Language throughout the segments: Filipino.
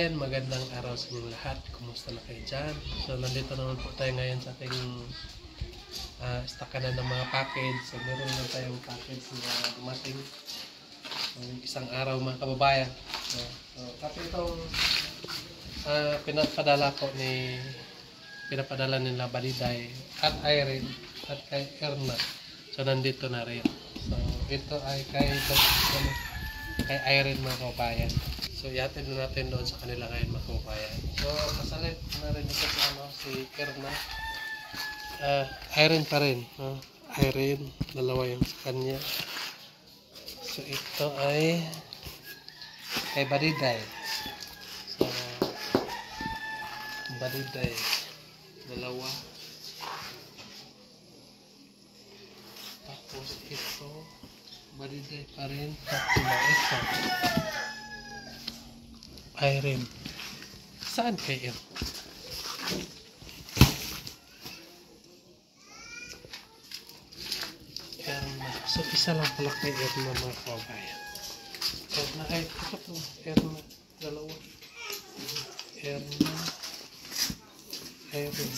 kababayan, magandang araw sa inyong lahat. Kumusta na kayo dyan? So, nandito naman po tayo ngayon sa ating stakanan ng mga package. So, meron na tayong package na dumating isang araw mga kababayan. So kasi itong pinapadala nila Baliday at Irene at kay Erna. So, nandito na rin. So, ito ay kay Irene mga kababayan. So, ihatid na natin doon sa kanila ngayon mga kababayan. So, kasalit na rin ito si Erna. Irene pa rin. Irene, dalawa yung sa kanya. So, ito ay kay Baliday. So, Baliday, dalawa. Tapos ito, Baliday pa rin. Tapos ito, Irene. Saan kayo? Erna. So, isa lang pala kay Erna mga kababayan. Erna, ay, ito po. Erna. Dalawa. Erna. Irene.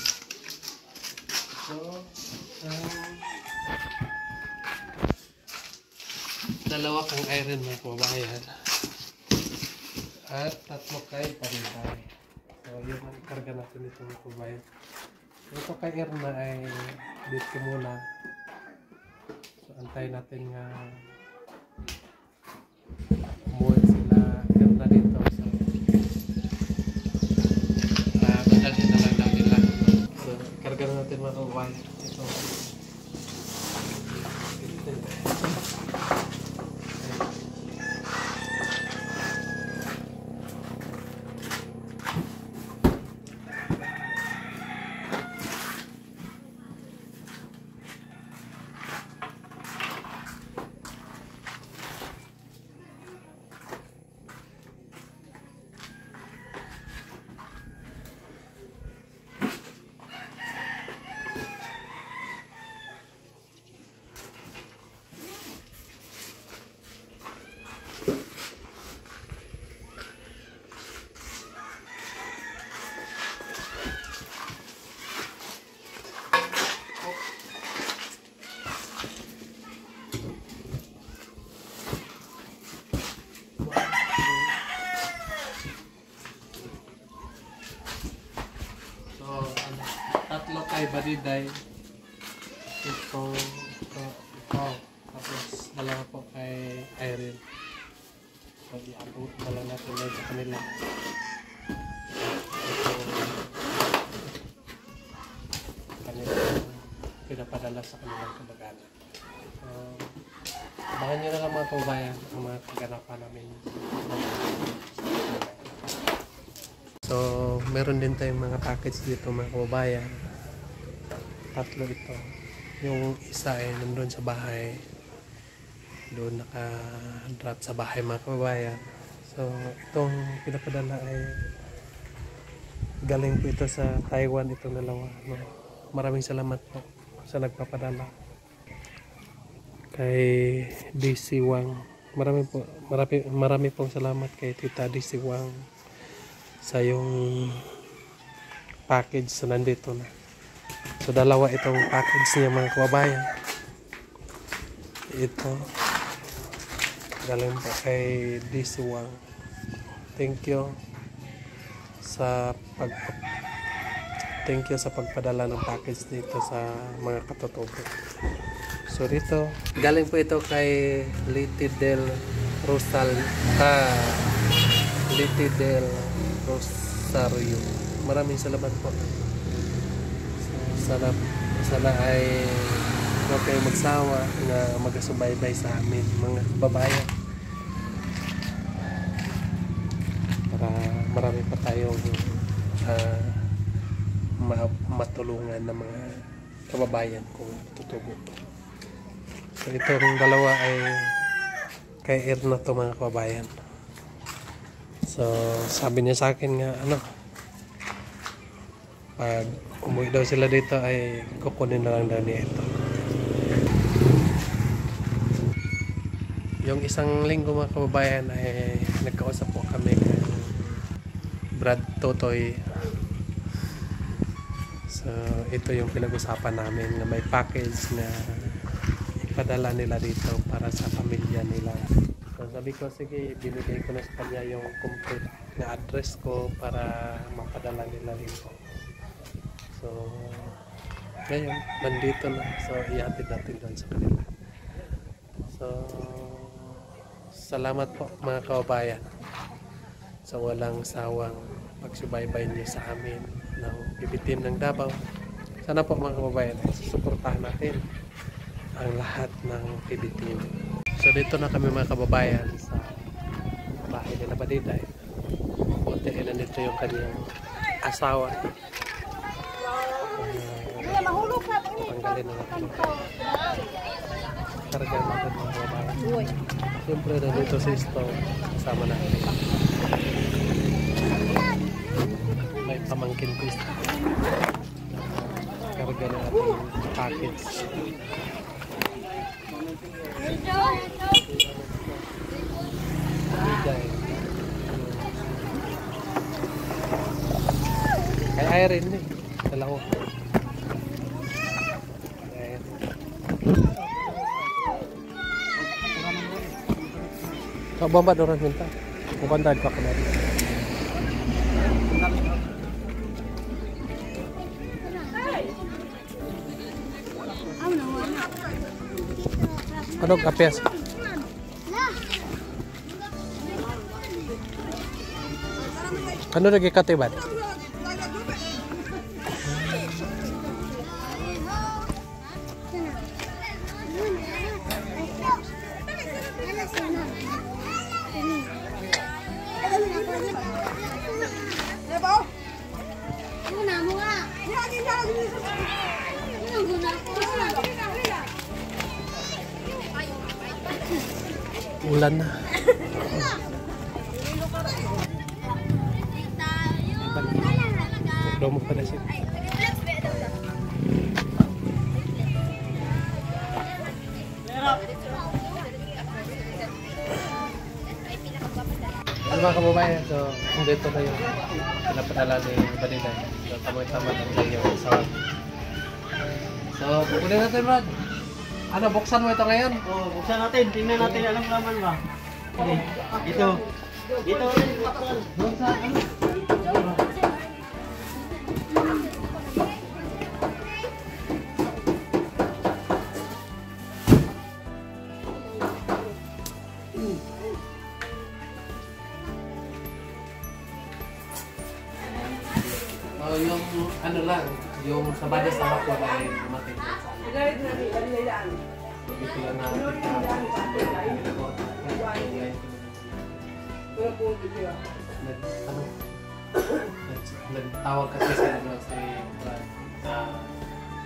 So, dalawa kang Irene mga kababayan. At tatlo kay Baliday. So, yun ang karga natin dito mga kababayan. Ito kay Erna ay dito muna. So, antay natin nga umuwi sila Erna dito. So, madalhin na lang nila. So, karga na natin mga kababayan. Ito. Tatlo kay Baliday. Ito. Tapos dalawa po kay Irene. So, iabot na lang natin sa kanila. Ito. Kanila pinapadala sa kanilang kamag-anak. Abangan nyo na lang mga kababayan ang mga kaganapan namin. So, meron din tayong mga package dito mga kababayan. Tatlo ito. Yung isa ay nandun sa bahay. Doon naka-drop sa bahay mga kababayan. So, itong pinapadala ay galing po ito sa Taiwan, itong dalawa. Maraming salamat po sa nagpapadala. Kay DC Wang. Marami pong salamat kay Tita DC Wang sa yung package na nandito na. So, dalawa itong package niya mga kababayan. Ito galing po kay DC Wang. Thank you sa pagpadala ng package dito sa mga katutubo. So, dito galing po ito kay Liti del Rosario. Maraming salamat po. Sana ay huwag kayo magsawa na magasubaybay sa amin mga kababayan. Para marami pa tayong matulungan ng mga kababayan kung tutubo. So, itong dalawa ay kay Erna to mga kababayan. So, sabi niya sa akin nga pag umuwi daw sila dito ay kukunin na lang daw niya ito. Yung isang linggo mga kababayan ay nagkausap po kami Brad Totoy. So ito yung pinag-usapan namin na may package na ipadala nila dito para sa pamilya nila. So sabi ko, sige, binigay ko na sa kanya yung complete na address ko para mapadala nila dito. So ngayon, nandito na. So ihatid natin doon sa kanila. So salamat po mga kababayan sa walang sawang pagsubaybay niyo sa amin ng PB Team ng Davao. Sana po mga kababayan, susuportahan natin ang lahat ng PB Team. So dito na kami mga kababayan sa bahay nila Badiday. Buti nandito yung kanyang asawa. Tanggalin na natin. Karga natin mga kababayan. Siyempre nandito si Sto, kasama natin. May pamangkin ko Sto. Karga na natin package. Kay Irene eh. Dalawa. Kau bomba orang minta. Bukan tadi kau kemarin. Ano kapias? Ano lagi katibat? Ulan na. Promo pa na siya. Ano mga kababayan, so dito na yung pinapadala ni Badiday. So tama-tama lang yung sawag. So pupunin natin, Brad. Ano, buksan mo ito ngayon? Oo, buksan natin. Tingnan natin anong laman ba. Okay. Ito. Dito ulit buksan. Doon sa ano? Oh, yung ano lang, yung sa bada sa hapon ay dumating sa ano. Ito lang na nagtawag kasi sa ano si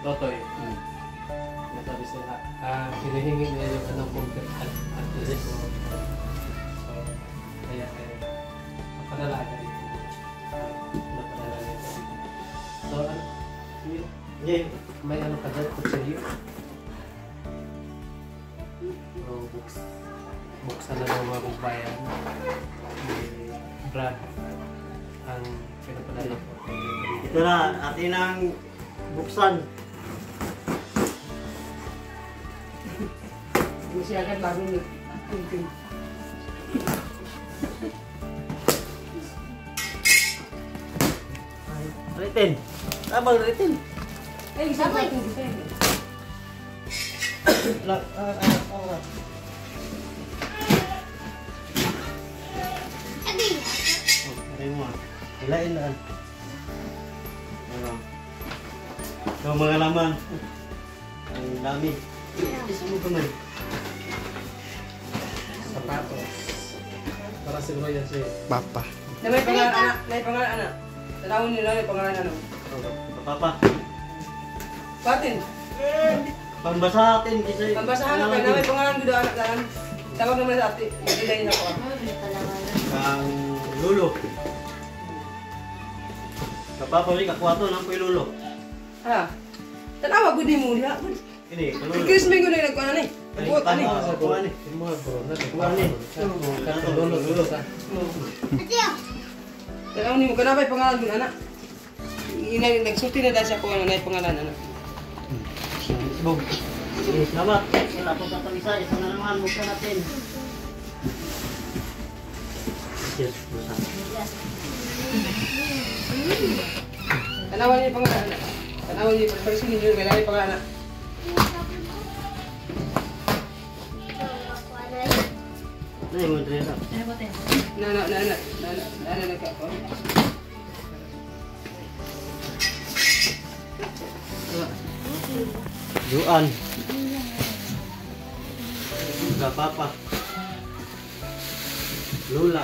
Totoy. Nagsabi sila, hinihingi niya yung anong complete address ko. So, kaya napadala ka dito. Napadala nito. So, may ano ka dyan, kutsilyo. Buksan na ng mga kabayan ni Brad ang pinapadala ko. Ito na, atin ang buksan. Hindi siya agad lagi ni Tintin. Ritin. Abang Ritin. Eh, isa pa yung Tintin. Aray mo. Hilain na. Ano? So mga laman. Ang dami. Isa mo kamay. Sapatos. Para siguro yan si Papa. Na may pangalan, anak. May pangalan, anak. Tanawin nila may pangalan, ano. Papa. Patin. Pambasahatin kasi. Pambasahan na kayo na may pangalan gudo, anak lang. Tawag naman sa ati. Magilayin ako. Ang lulo. Kapapa rin kakwato ng po lulo. Ha? Tanawa gudi mo diha. Ini, lulo. Kiss me gudi nagkuan ani. Buot ani. Sa buwan ni. Yung mga bro na Buwan ni. katulog sa Tanawon nimo kanabay pangalan mo anak. Nagsulti na dahil sa ko ano na pangalan anak. Bog. Salamat. Wala po tatawisa. Ito na naman. Mukha natin. Yes. Tanawon niyo pangalan anak. Tanawon niyo pagparisin niyo kanabay pangalan anak. Ano yung mga dresa? Na ka. Juan. Papa. Lula.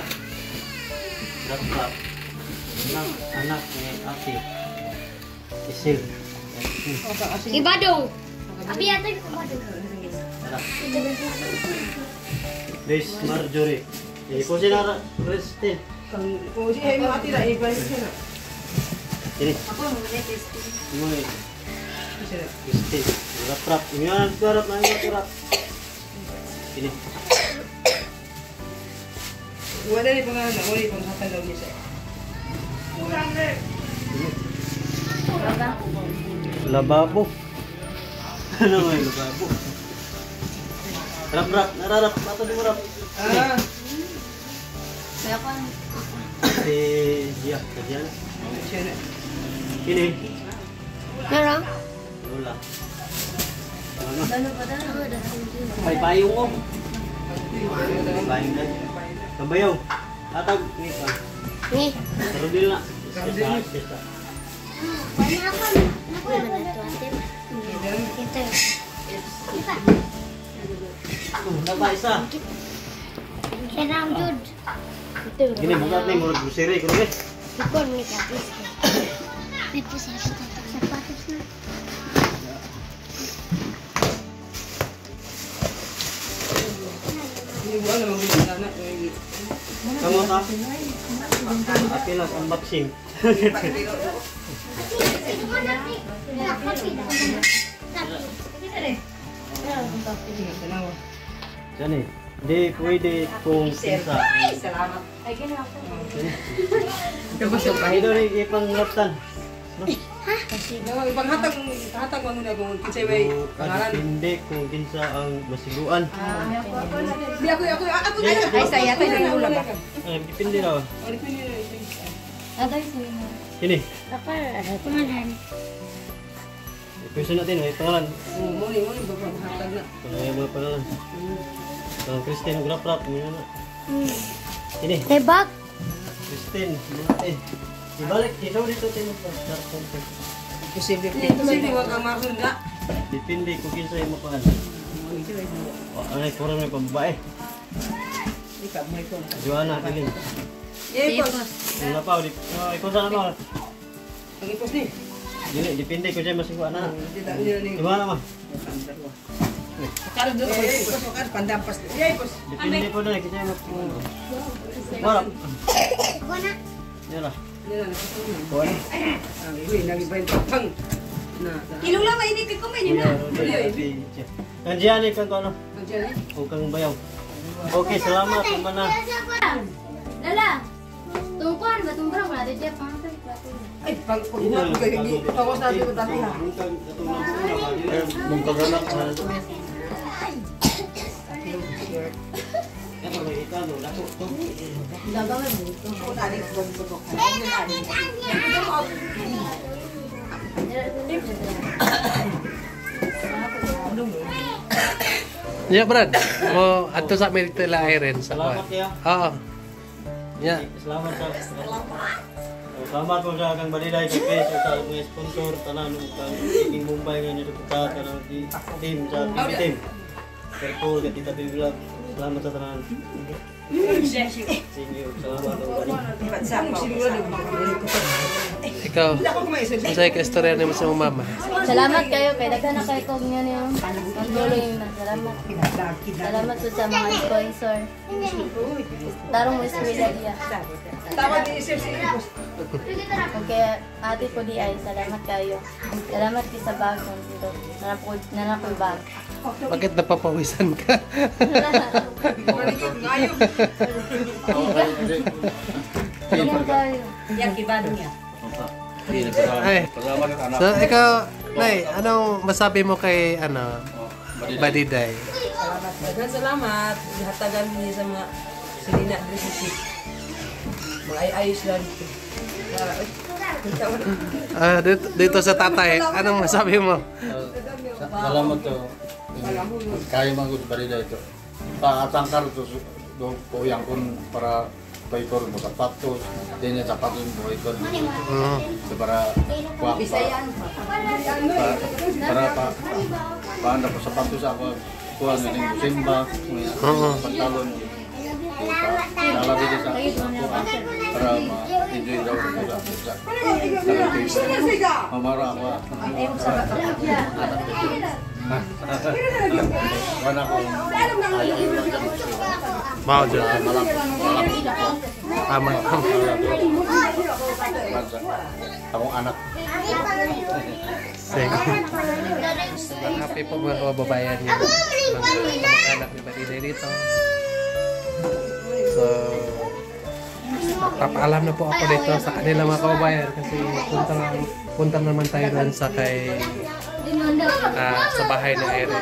Dapat. Anak ni ate. Isil. Ibadong. Abi ate ibadong. Miss Marjorie. Iko sinara Christine. Kung siya mo ati ra ibalik siya na. Ini. Ako mo latest. Mo ni Christine. Rap. Ingat garap na ingat garap. Ini. Wala ni pangalan na wala pang hatalaw niya sa. Lababo. Ano nga yung lababo? Rap. Nararap. Ato di mo rap. Ah, Kaya ko Si Dia. Kadian. siya na. Ini. Meron? Lula. Ano? Ano pa daw? May payong mo. May payong na. Kabayaw. Atag. Ni pa. Ni. Karudil na. Isa. Wala ako. Naku naman ito ate. Ito. Ipa. Napa isa. Kailangan jud. Ito. Gini bukat ni murag grocery ko ni. Ikon ni kapis. May pusa sa sapatos na. Hindi mo alam ang mga anak. Kamu ta? Akin lang unboxing. Tanawon. Jani, di pwede kung isa. Salamat. Ay ginako. Tapos yung Ito rin ipanglaptan. No? Ipanghatag mo na kung kinsay may pangalan. Hindi kung kinsa ang masiguan. Di ako na. Ay saya tayo ng ulam ba? Depende raw. Aday sila na. Ini, Kapar, pangalan. question natin, may pangalan. Muni hatag na. May mga pangalan. Ang Christine, grap-rap. Ini, Tebak. Christine. Natin. Ibalik, isaw dito tayo. Posible wag kang makunda. Depende kung kinsa yung mapangalan. Ano yung kurang may pambabae? Ikaw mo ito. Joanna, tingin. Ipos. Yung napaw, ikaw saan napaw? Ang ipos ni. Depende kung siya masiguan na. Tidak niya ni. Di ba naman? Karo do ipos kan pandampas. Ya ipos. Depende po na, kasi masiguan. Marap. Guna. Yan lah. Yan na. Kuha na. Ang iwi nagibayin pang. Na. Kilula ba ini ko may Nandiyan kang ano? Andiyan eh. O kang bayaw. Okay, salamat naman na. Lala. Tungkuan ba tungkuan wala dia pangkat plato. Ay pag pagbuhat ko kay tawas na dito dati ha. Mong kaganak na. Ano may ikano, dako to. Dagangan mo ito. Ko dali ko ko. Ya, Brad. Mo ato sa Amerika Iron sa Salamat kaya. Oo. Ya. Salamat sa. Salamat po sa kang baliday kay Pes sa mga sponsor tanan kang King Mumbai nga nito ka kanang team sa team. Careful ka tita Vlog. Salamat sa tanan. Sige, salamat po. Ikaw. Masaya ka istorya ni mo sa mama. Salamat kayo kay daghan na kay kog niyo niyo. Pagtuloy na salamat. Salamat po sa mga sponsor. Tarong mo eskwela diya. Tawag ni Sir si ipos. Okay, ate po di ay salamat kayo. Salamat kayo sa bag dito. Nanapoy bag. Bakit napapawisan ka? Ngayon. Tingnan tayo. Ay. So, ikaw, Nay, anong masabi mo kay, Badiday? Salamat. Hatagan niya sa mga silina dito. Mga ayos lang dito. Dito sa tatay, anong masabi mo? Salamat to. Kaya magod barida ito. Patangkar to do po yang kun para paikor mo sapatos, din yung sapatos mo ikor. So para para pa sapatos ako kuha na ning simba, pantalon. Dalam dito sa para ma-enjoy daw sa mamara ako. Wala ko. Mau dyan. Tama. Akong anak. Sige. Happy po mga kababayan niyo. Mga anak ni Badiday dito. So, papaalam na po ako dito sa kanila mga kababayan kasi punta naman tayo doon sa sa bahay na Ere.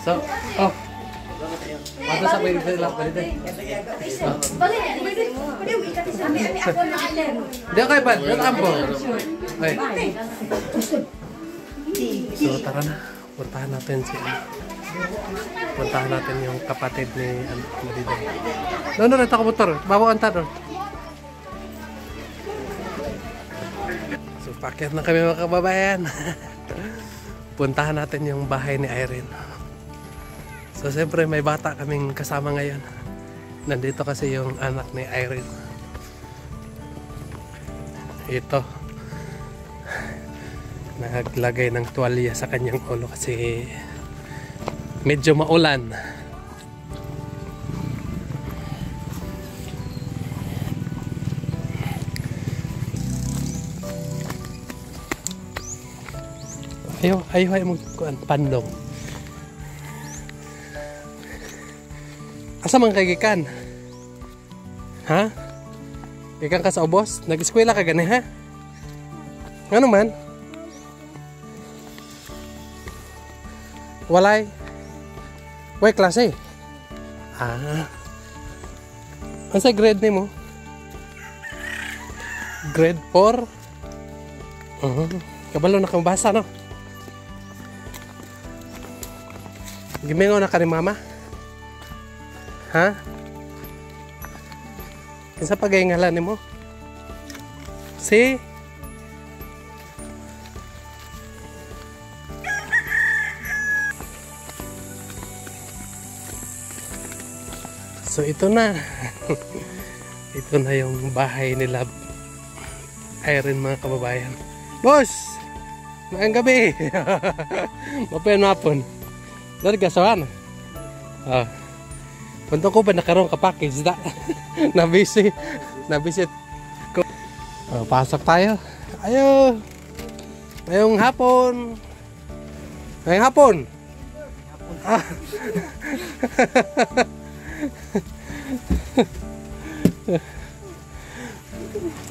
So, ano sa pwede sila? Hindi ako ipan, doon ampo. So, tara na. Puntahan natin yung kapatid ni Badiday. No, ito ako motor. Bawa ang tanong. So, pakyat na kami mga kababayan. Puntahan natin yung bahay ni Irene. So, siyempre may bata kaming kasama ngayon. Nandito kasi yung anak ni Irene. Ito. Naglagay ng tuwalya sa kanyang ulo kasi medyo maulan. Ayaw mo pandong. Asa man kay gikan? Ha? Gikan ka sa ubos? Nag-eskwela ka gani ha? Ano man? Walay? Way klase? Ano sa grade ni mo? Grade 4? Kabalo na kang basa no? Gimingaw na ka ni mama? Ha? Kinsa pagayngalan nimo? Si? So ito na. Ito na yung bahay nila Irene mga kababayan. Boss! Maayong gabi! Mapon. Dari kasawan. Punto ko ba nakaroon ka package da? Nabisit ko. Pasok tayo. Ayo. Ngayong hapon.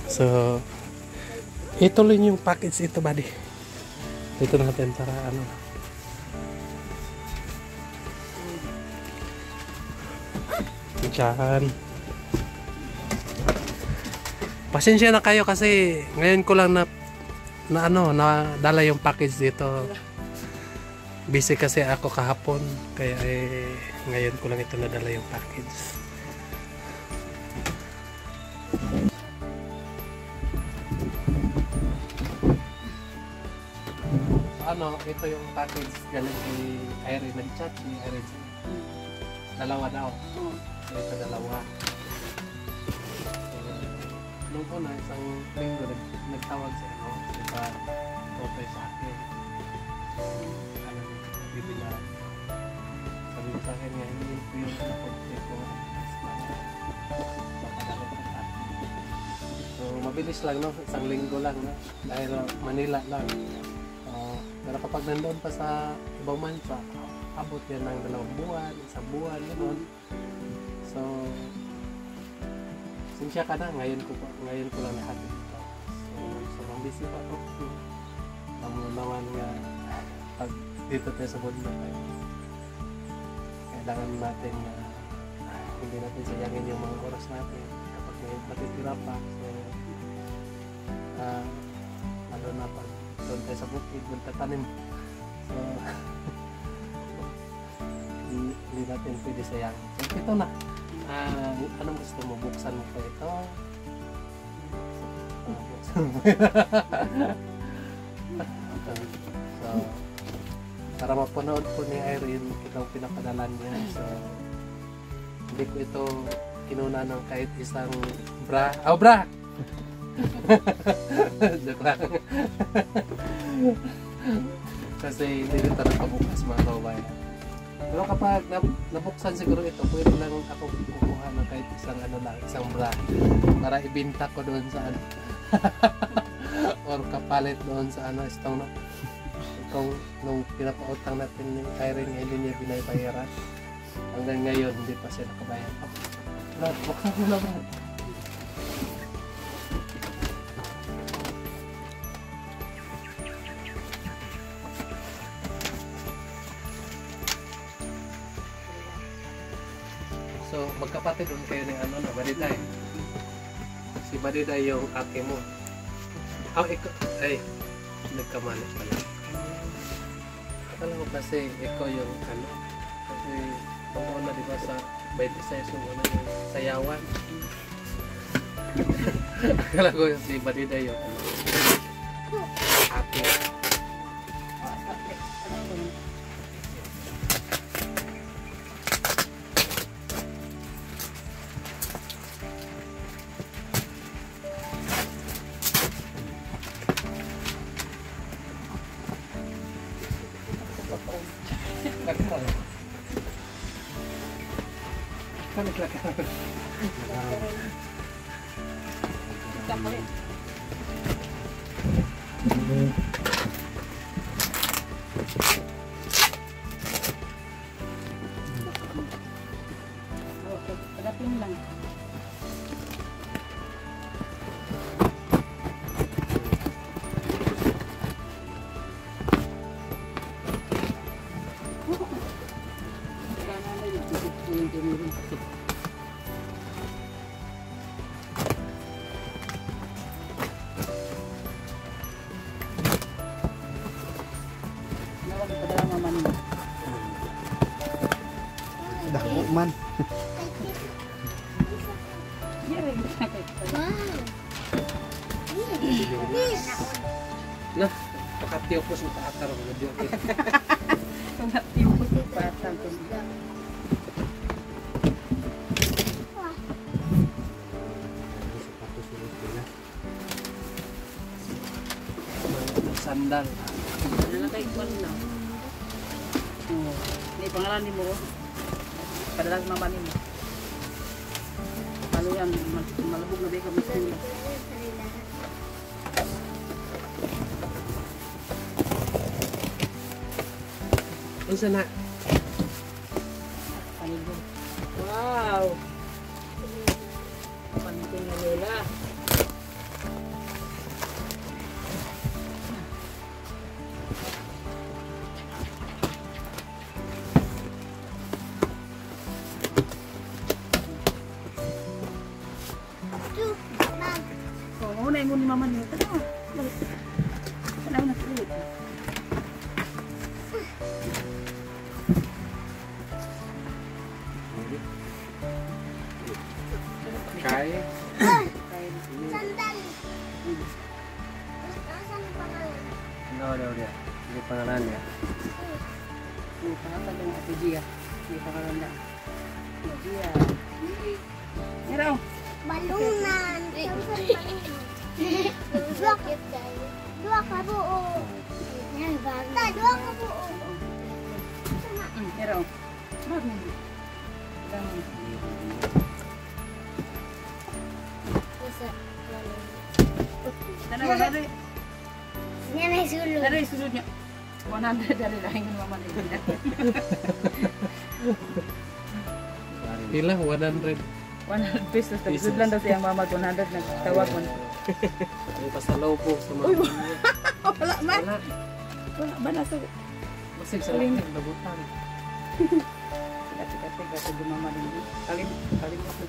So, ituloy yung package ito, buddy. Dito natin para ano. Diyan. Pasensya na kayo kasi ngayon ko lang na dala yung package dito. Busy kasi ako kahapon kaya ngayon ko lang ito nadala yung package. Ito yung package galing kay Irene. Nag-chat ni Irene. Dalawa daw. Ito dalawa. Nung una, isang linggo nagtawag sa diba, totoy sa akin. Bibila. Sabi ko sa akin nga, hindi ko yung napunti ko. Mapadalot ng akin. So, mabilis lang, no? Isang linggo lang, no? Dahil Manila lang. Pero kapag nandoon pa sa ibang bansa, abot yan ng 2 buwan, 1 buwan, gano'n. So, Pasensya ka na, ngayon ko lang nahatid ito. So, sobrang busy pa ako. Alam mo naman nga, pag dito tayo sa bundok ay kailangan natin na hindi natin sayangin yung mga oras natin kapag may matitira pa. So, ano na pag doon tayo sa bukid, magtatanim. So, hindi natin pwede sayangin. So, ito na. Anong gusto mo? Buksan mo pa ito? Buksan mo. So, para mapanood po ni Irene itong pinapadala niya. So, hindi ko ito kinuna ng kahit isang bra. Oh, bra! Joke lang. Kasi hindi rin ito nakabukas mga kababayan. Pero kapag nabuksan siguro ito, pwede lang ako kukuha ng kahit isang ano lang, isang bra para ibinta ko doon sa ano. Or kapalit doon sa ano, itong nung pinapautang natin ni Irene, hindi niya binabayaran. Hanggang ngayon, hindi pa siya nakabayad. Buksan mo na ba? So, magkapatid doon kayo ng ano na, Badiday. Si Badiday yung ate mo. Ikaw, ay, nagkamali pala. Akala ko kasi ikaw yung ano, kasi pang-una diba sa 26 yung ano yung sayawan. Akala ko si Badiday yung ano, ate. Pagdating lang. Dako man. Nah, pakatiyo ko sa taakar ko na diyo. Sandal. Nalakay ko lang. May pangalan ni mo. Padala sa mama ni mo. Ano yan, malabog na ba ka gusto niya. Unsa na? Panigo. Wow! Panigo na Lola. Oh, na mo ni mama niyo. Tara. Tara na tulog. Kaya? Sandal. Asan ang pangalan? Udah. Ini pangalan ya. May pangalan ng Ate Gia. May pangalan na. Ate Gia. Meron. Balunan. Dua ka buo. Yan ba? Dua ka buo. Meron. Meron. Tara, tara. Yan ay sulod. Tara, isunod niya. 100 dari lahing ng mama nila. Pila 100. 100 100 pesos. Tapos lang daw siyang mama 100 nagtawag mo. May pasalubong sa mga pamilya. Wala man. Wala ba na sa Masig sa laking nabutan. Tiga sa gumama din. Kalim ako.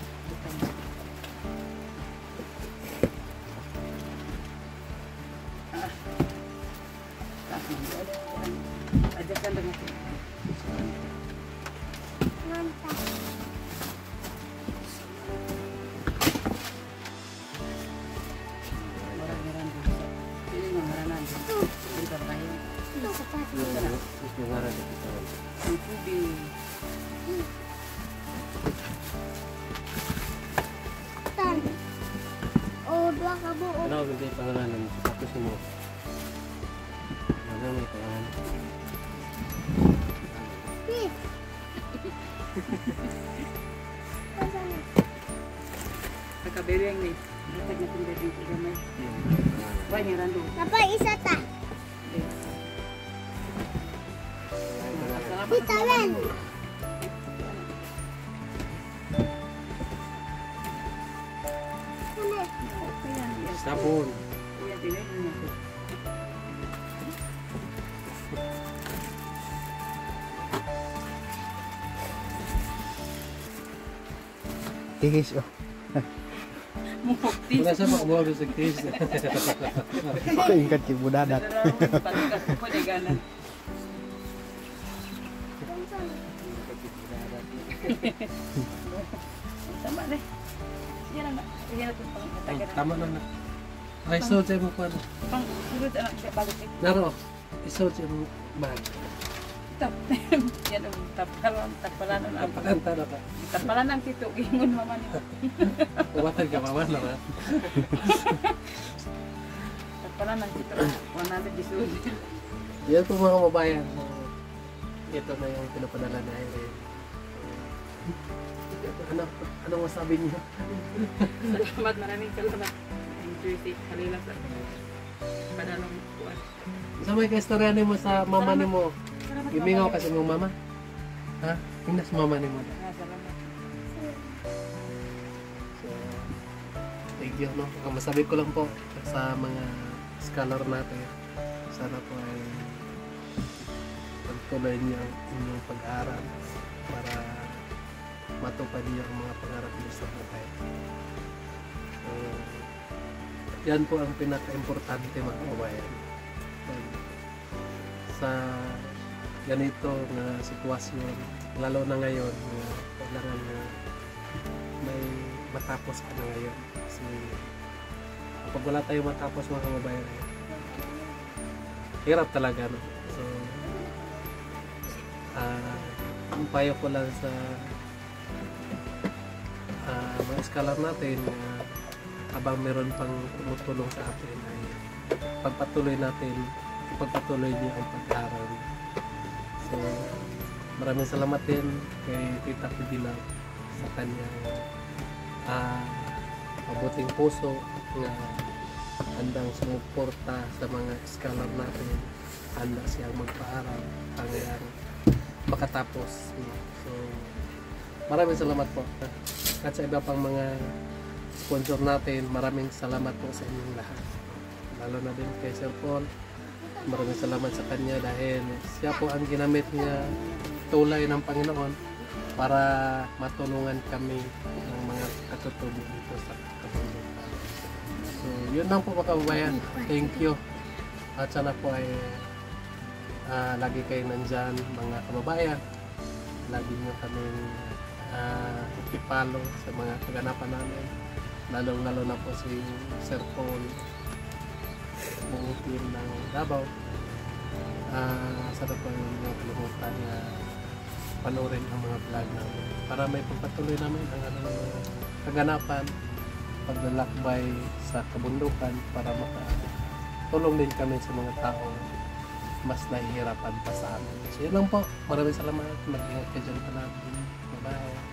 Ajak kan dengan Mantap. orang-orang ini mengaranan. Bentar kayu. Terus mengarah di kita. Ubi. Tan. Oh, dua kabuo. Ano bigay pangalanan mo? Tapos mo. Ano may pangalan? Pit. Kasana. Nakaberi yang ni. Datag na pin dito gamay. Banyak rando. Napa isa ta? Tita Len. Ano? Sabon. Kuya dinay niya. Tigis oh. Mukti. Wala sa mga sa case. Ako ingkat kay budadat. Pagkat ko na ganan. Sama deh. Yan na. Yan na pang matagal. Tama na na. Ay, so sa mo ko. Pang urut anak siya bago kay. Naro. Iso sa mo bag. Tap. Yan ang tapalan na. Pagkanta na ka. Tapalan ang tito gingon mama ni. Uwatan ka mama na ba? Tapalan ang tito. 100 disud. Yan po mga kababayan. Ito na yung pinapadala na Irene. Ano masabi niyo? Salamat, maraming salamat. Thank you, Halila sa padalong kuwan. Sa may kaistorya mo sa mama ni mo. Gimingaw kasi mong mama. Ha? Tingnan sa mama ni mo. Salamat. So, thank you, no? Ang masabi ko lang po sa mga scholar natin, sana po ay pagtuloy niyo ang inyong pag-aaral para matupad niyo ang mga pangarap niyo sa buhay. So, yan po ang pinaka-importante mga kababayan. Sa ganito na sitwasyon, lalo na ngayon, na kailangan na may matapos ka na ngayon. Kasi kapag wala tayo matapos mga kababayan, hirap talaga. No? So, ang payo ko lang sa mga scholar natin na habang meron pang tumutulong sa atin ay ipagpatuloy niyo ang pag-aaral. So, maraming salamat din kay Tita Pidilaw sa kanyang mabuting puso na handang sumuporta sa mga scholar natin. Handa siyang magpaaral hanggang makatapos. So, maraming salamat po. At sa iba pang mga sponsor natin, maraming salamat po sa inyong lahat. Lalo na din kay Sir Paul. Maraming salamat sa kanya dahil siya po ang ginamit niya tulay ng Panginoon para matulungan kami ng mga katutubo dito sa kabundukan. So, yun lang po mga kababayan. Thank you. At sana po ay lagi kayo nandyan mga kababayan. Lagi nyo kaming ipalo sa mga kaganapan namin. Lalo na po si Sir Paul, buong team ng Davao. Sana po yung kalimutan na panoorin ang mga vlog namin para may pagpatuloy namin ang kaganapan, paglalakbay sa kabundukan para makatulong din kami sa mga tao mas nahihirapan pa sa amin. So yun lang po. Maraming salamat. Mag-ingat ka dyan palagi. Bye-bye.